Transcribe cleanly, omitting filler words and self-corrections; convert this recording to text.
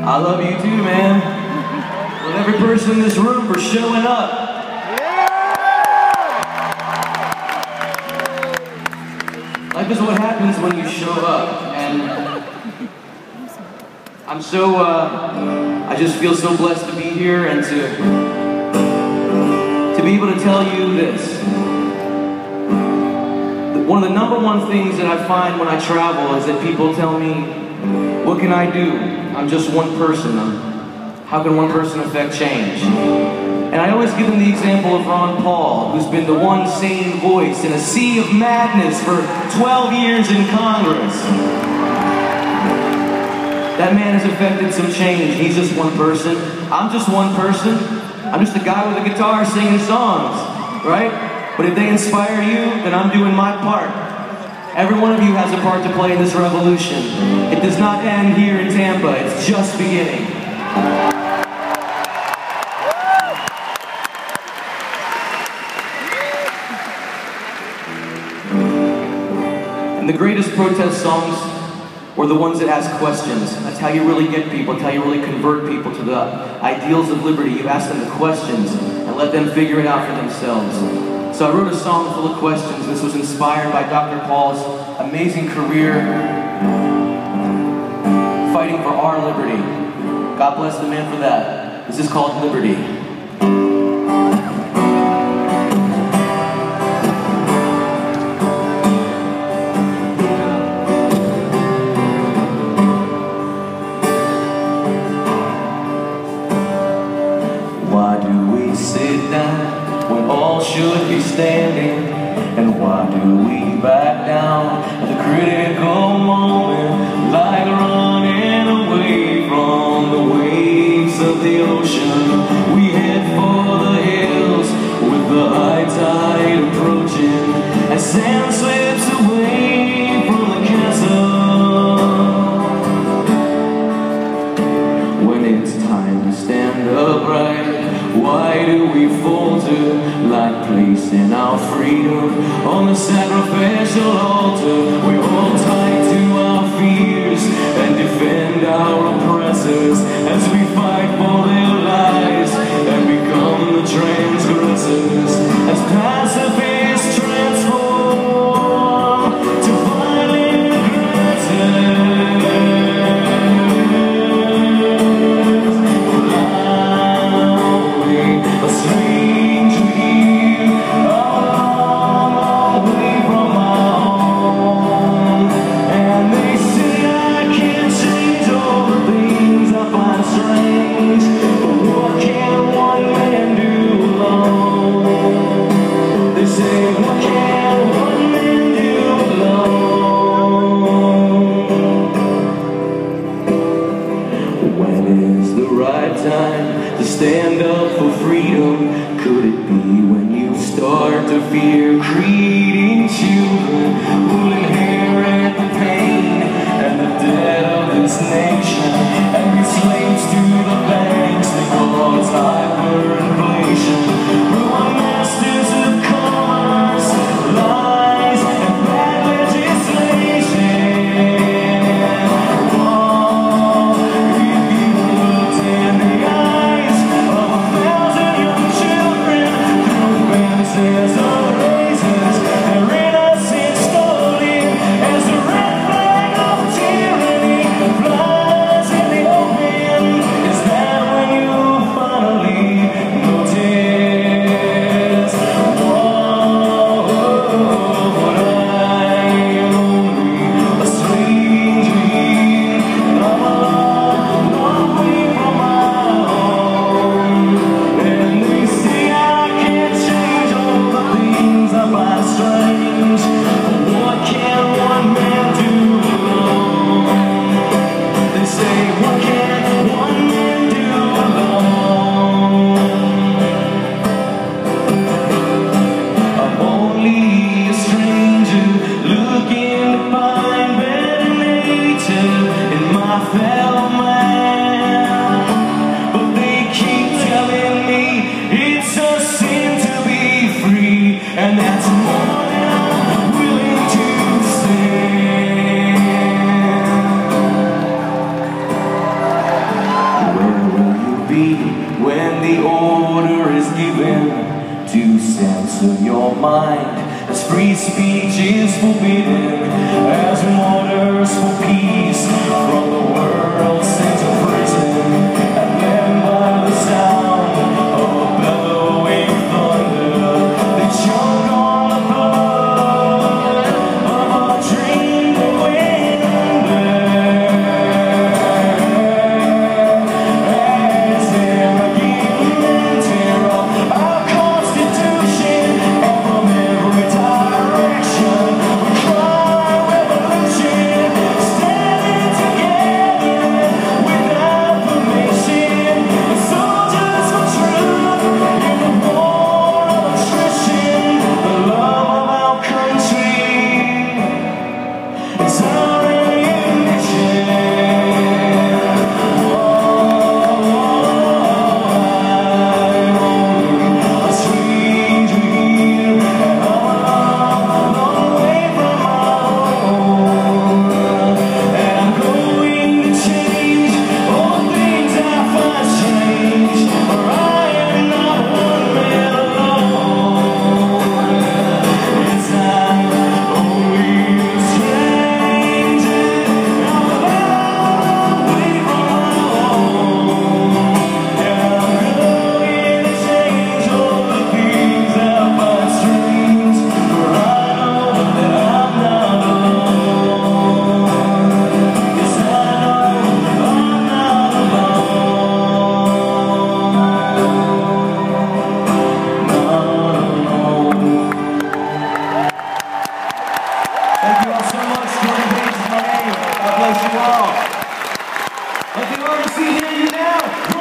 I love you too, man. Love every person in this room for showing up. Life is what happens when you show up, and I'm so, I just feel so blessed to be here and to be able to tell you this. One of the #1 things that I find when I travel is that people tell me, what can I do? I'm just one person. How can one person affect change? And I always give them the example of Ron Paul, who's been the one sane voice in a sea of madness for 12 years in Congress. That man has affected some change. He's just one person. I'm just one person. I'm just a guy with a guitar singing songs, right? But if they inspire you, then I'm doing my part. Every one of you has a part to play in this revolution. It does not end here in Tampa. It's just beginning. And the greatest protest songs were the ones that ask questions. That's how you really get people. That's how you really convert people to the ideals of liberty. You ask them the questions and let them figure it out for themselves. So I wrote a song full of questions. This was inspired by Dr. Paul's amazing career fighting for our liberty. God bless the man for that. This is called Liberty. Why do we sit down when all should be standing? And why do we back down at the critical moment, like running away from the waves of the ocean? We head for the hills with the high tide approaching, as sand slips away from the castle. When it's time to stand upright, why do we falter, like placing our freedom on the sacrificial altar? We hold tight to our fears and defend our oppressors as we fight for their lives and become the transgressors. As pacifists transform to violent aggressors. A stranger here, a long way from my home. And they say I can't change all the things I find strange, but what can one man do alone? They say, what can one man do alone? When is the right time to stand up for freedom? Could it be when you start to fear creating children who'll inherit the pain and the debt of this nation and be slaves to the banks that cause hyperinflation? Who are masters of commerce, lies, and bad legislation? Oh, if you looked in the eyes of 1,000 young children through fences of razors, their innocence stolen as the red flag of tyranny flies in the open. Is that when you finally notice? Whoa, but I am only a stranger here, and I'm a long way from my home. And they say I can't change all the things I find strange, but what can one man do alone? They say, what can one man do alone? I'm only a stranger looking to find better nature in my fellow man. But they keep telling me it's a sin to be free, and that's more than I'm willing to stand. to your mind, as free speech is forbidden, as waters for peace from the world sent to prison, and then by the sound of a bellowing thunder, they choke on the blood of our dream to win there. As arrogant and terror, our constitution, and from every direction we cry revolution, standing together without permission, soldiers for truth in the war of attrition. The love of our country is our ammunition. A stranger here, and I'm a long way from my home, and I'm going to change all the things I find strange, for I am not one man alone. Yes, I'm only a stranger, I'm a long way from my home, and I'm going to change all the things I find strange, for I know that I'm not alone. Yes, I know I'm not alone. Thank you all so much. Jordan Page is my name. God bless you all. Let the artist see you now.